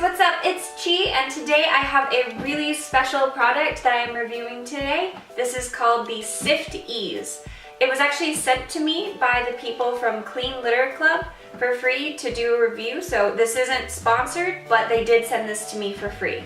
what's up? It's Chi, and today I have a really special product that I'm reviewing today. This is called the Sift Ease. It was actually sent to me by the people from Clean Litter Club for free to do a review, so this isn't sponsored, but they did send this to me for free.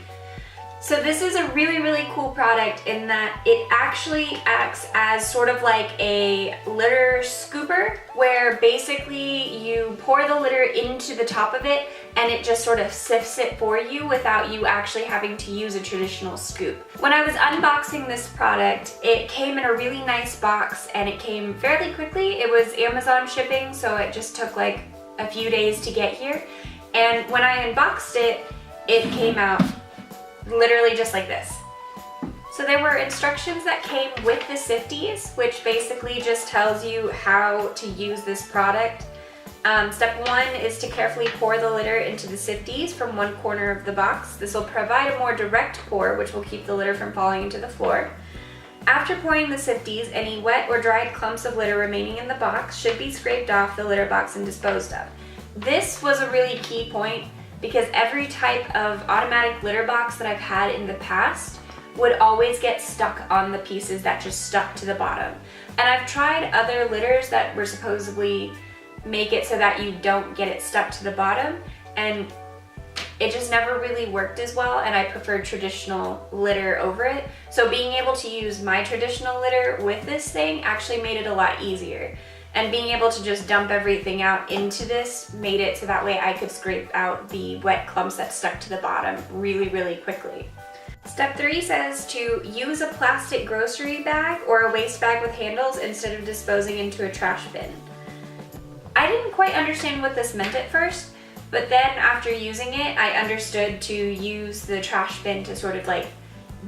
So this is a really cool product in that it actually acts as sort of like a litter scooper, where basically you pour the litter into the top of it and it just sort of sifts it for you without you actually having to use a traditional scoop. When I was unboxing this product, it came in a really nice box and it came fairly quickly. It was Amazon shipping, so it just took like a few days to get here. And when I unboxed it, it came out literally just like this. So there were instructions that came with the Sifties, which basically just tells you how to use this product. Step 1 is to carefully pour the litter into the Sifties from one corner of the box. This will provide a more direct pour, which will keep the litter from falling into the floor. After pouring the Sifties, any wet or dried clumps of litter remaining in the box should be scraped off the litter box and disposed of. This was a really key point, because every type of automatic litter box that I've had in the past would always get stuck on the pieces that just stuck to the bottom. And I've tried other litters that were supposedly make it so that you don't get it stuck to the bottom, and it just never really worked as well, and I preferred traditional litter over it. So being able to use my traditional litter with this thing actually made it a lot easier. And being able to just dump everything out into this made it so that way I could scrape out the wet clumps that stuck to the bottom really quickly. Step 3 says to use a plastic grocery bag or a waste bag with handles instead of disposing into a trash bin. I didn't quite understand what this meant at first, but then after using it, I understood to use the trash bin to sort of like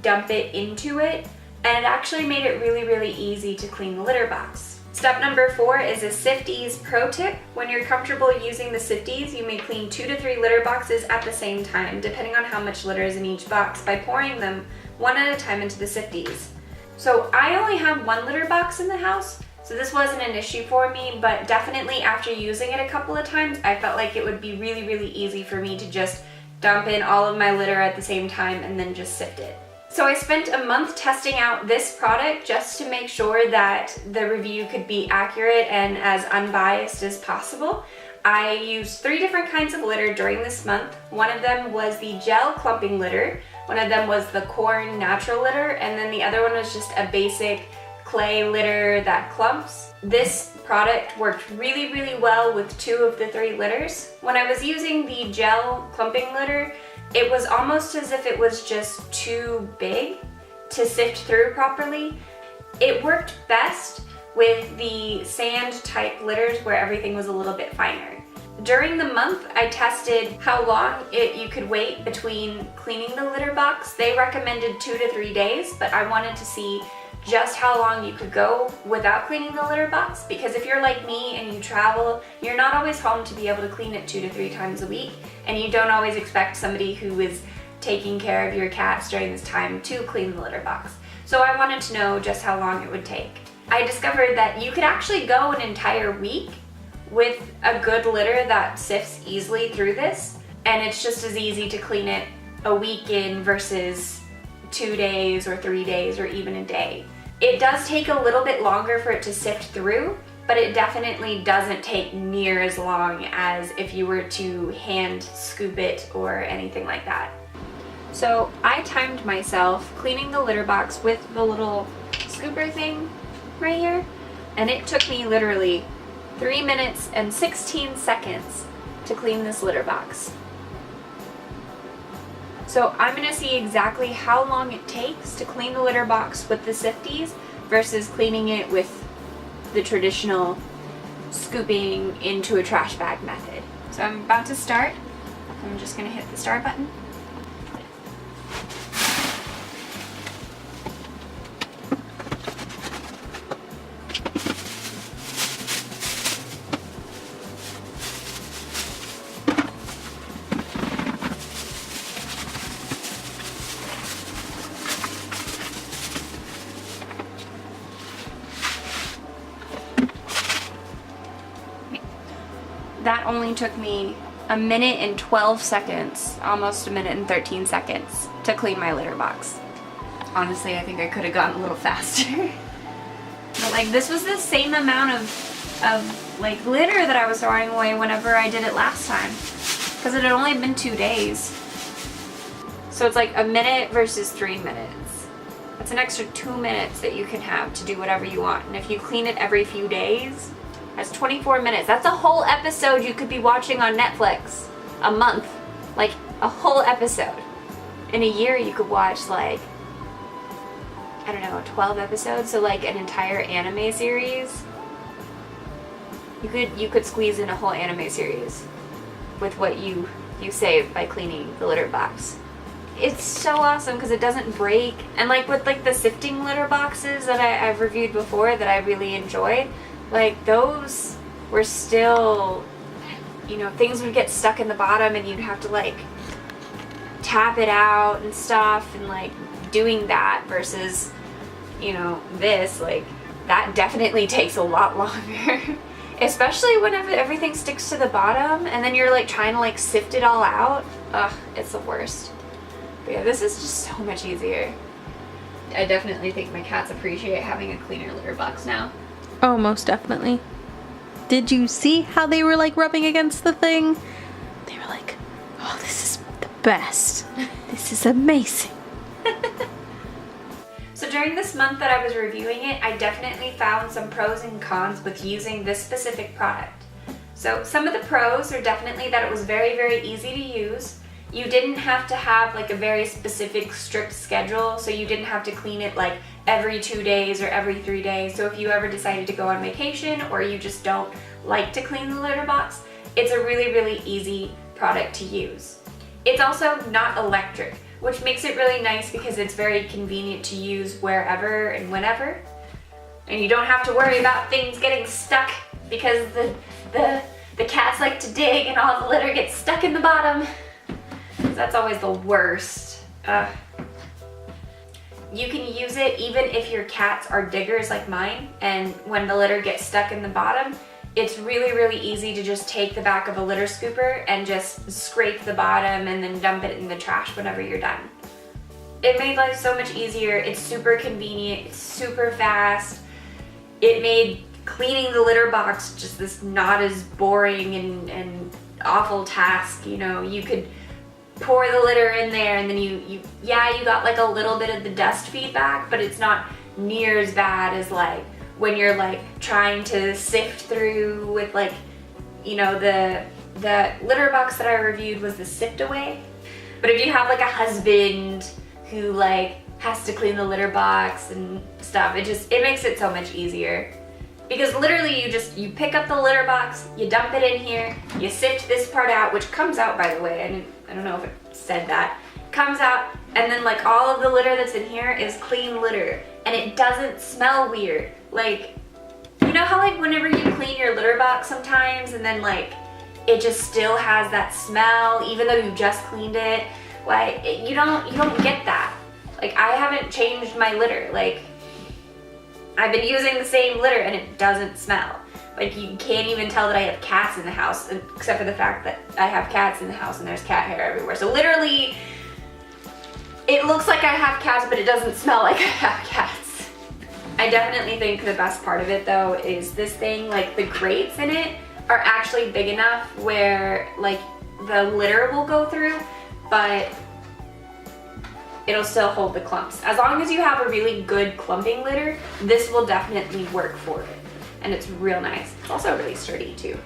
dump it into it, and it actually made it really easy to clean the litter box. Step number 4 is a Sifties pro tip. When you're comfortable using the Sifties, you may clean 2 to 3 litter boxes at the same time, depending on how much litter is in each box, by pouring them one at a time into the Sifties. So I only have one litter box in the house, so this wasn't an issue for me, but definitely after using it a couple of times, I felt like it would be really easy for me to just dump in all of my litter at the same time and then just sift it. So I spent a month testing out this product just to make sure that the review could be accurate and as unbiased as possible. I used 3 different kinds of litter during this month. One of them was the gel clumping litter, one of them was the corn natural litter, and then the other one was just a basic clay litter that clumps. This product worked really well with 2 of the 3 litters. When I was using the gel clumping litter, it was almost as if it was just too big to sift through properly. It worked best with the sand type litters where everything was a little bit finer. During the month, I tested how long you could wait between cleaning the litter box. They recommended 2 to 3 days, but I wanted to see just how long you could go without cleaning the litter box, because if you're like me and you travel, you're not always home to be able to clean it 2 to 3 times a week, and you don't always expect somebody who is taking care of your cats during this time to clean the litter box. So I wanted to know just how long it would take. I discovered that you could actually go an entire week with a good litter that sifts easily through this, and it's just as easy to clean it a week in versus 2 days or 3 days or even a day. It does take a little bit longer for it to sift through, but it definitely doesn't take near as long as if you were to hand scoop it or anything like that. So I timed myself cleaning the litter box with the little scooper thing right here, and it took me literally 3 minutes and 16 seconds to clean this litter box. So I'm going to see exactly how long it takes to clean the litter box with the Sifties versus cleaning it with the traditional scooping into a trash bag method. So I'm about to start. I'm just going to hit the start button. That only took me a minute and 12 seconds, almost a minute and 13 seconds to clean my litter box. Honestly, I think I could have gone a little faster. But like, this was the same amount of like litter that I was throwing away whenever I did it last time, because it had only been 2 days. So it's like a minute versus 3 minutes. That's an extra 2 minutes that you can have to do whatever you want. And if you clean it every few days, that's 24 minutes. That's a whole episode you could be watching on Netflix. A month. Like, a whole episode. In a year, you could watch, like, I don't know, 12 episodes? So, like, an entire anime series. You could squeeze in a whole anime series with what you save by cleaning the litter box. It's so awesome because it doesn't break. And, like, with, like, the sifting litter boxes that I've reviewed before that I really enjoyed, like, those were still, you know, things would get stuck in the bottom and you'd have to, like, tap it out and stuff, and, like, doing that versus, you know, this, like, that definitely takes a lot longer. Especially whenever everything sticks to the bottom and then you're, like, trying to, like, sift it all out. Ugh, it's the worst. But yeah, this is just so much easier. I definitely think my cats appreciate having a cleaner litter box now. Oh, most definitely. Did you see how they were like rubbing against the thing? They were like, oh, this is the best. This is amazing. So during this month that I was reviewing it, I definitely found some pros and cons with using this specific product. So some of the pros are definitely that it was very, very easy to use. You didn't have to have like a very specific strict schedule, so you didn't have to clean it like every 2 days or every 3 days. So if you ever decided to go on vacation or you just don't like to clean the litter box, it's a really, really easy product to use. It's also not electric, which makes it really nice because it's very convenient to use wherever and whenever. And you don't have to worry about things getting stuck because the cats like to dig and all the litter gets stuck in the bottom. That's always the worst. You can use it even if your cats are diggers like mine, and when the litter gets stuck in the bottom, it's really, really easy to just take the back of a litter scooper and just scrape the bottom and then dump it in the trash whenever you're done. It made life so much easier. It's super convenient, it's super fast. It made cleaning the litter box just this not as boring and awful task. You know, you could pour the litter in there and then you got like a little bit of the dust feedback, but it's not near as bad as like when you're like trying to sift through with like, you know, the litter box that I reviewed was the Sift Away. But if you have like a husband who like has to clean the litter box and stuff, it makes it so much easier. Because literally you pick up the litter box, you dump it in here, you sift this part out, which comes out, by the way, I don't know if it said that, comes out, and then like all of the litter that's in here is clean litter, and it doesn't smell weird. Like, you know how like whenever you clean your litter box sometimes and then like it just still has that smell even though you just cleaned it? Like, you don't get that. Like, I haven't changed my litter. Like, I've been using the same litter and it doesn't smell. Like, you can't even tell that I have cats in the house, except for the fact that I have cats in the house and there's cat hair everywhere. So literally, it looks like I have cats, but it doesn't smell like I have cats. I definitely think the best part of it though is this thing, like the grates in it are actually big enough where like the litter will go through, but it'll still hold the clumps. As long as you have a really good clumping litter, this will definitely work for it. And it's real nice. It's also really sturdy too.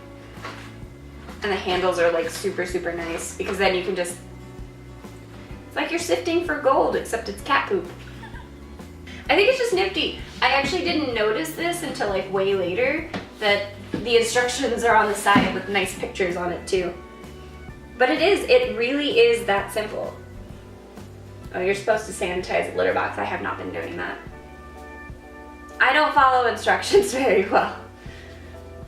And the handles are like super, super nice because then you can just, it's like you're sifting for gold, except it's cat poop. I think it's just nifty. I actually didn't notice this until like way later, that the instructions are on the side with nice pictures on it too. But it really is that simple. Oh, you're supposed to sanitize the litter box. I have not been doing that. I don't follow instructions very well.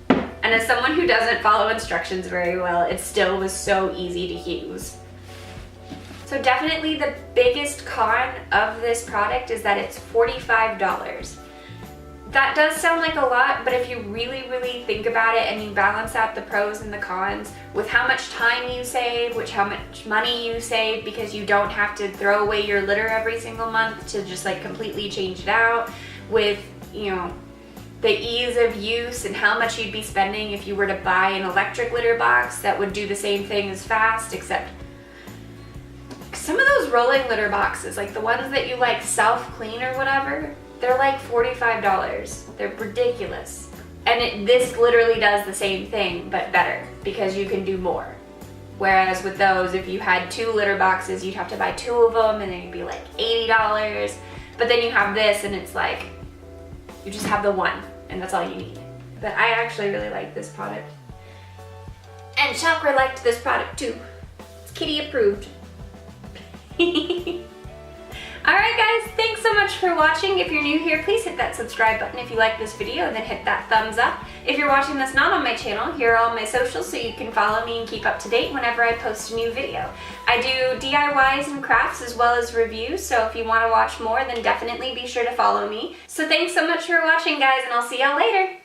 And as someone who doesn't follow instructions very well, it still was so easy to use. So definitely the biggest con of this product is that it's $45. That does sound like a lot, but if you really think about it and you balance out the pros and the cons with how much time you save, how much money you save because you don't have to throw away your litter every single month to just like completely change it out, with, you know, the ease of use and how much you'd be spending if you were to buy an electric litter box that would do the same thing as fast, except some of those rolling litter boxes, like the ones that you like self-clean or whatever, they're like $45. They're ridiculous. And this literally does the same thing, but better, because you can do more. Whereas with those, if you had 2 litter boxes, you'd have to buy 2 of them, and then it'd be like $80. But then you have this, and it's like, you just have the one, and that's all you need. But I actually really like this product. And Chakra liked this product too. It's kitty approved. Alright guys, thanks so much for watching. If you're new here, please hit that subscribe button if you like this video, and then hit that thumbs up. If you're watching this not on my channel, here are all my socials so you can follow me and keep up to date whenever I post a new video. I do DIYs and crafts as well as reviews, so if you want to watch more, then definitely be sure to follow me. So thanks so much for watching guys, and I'll see y'all later.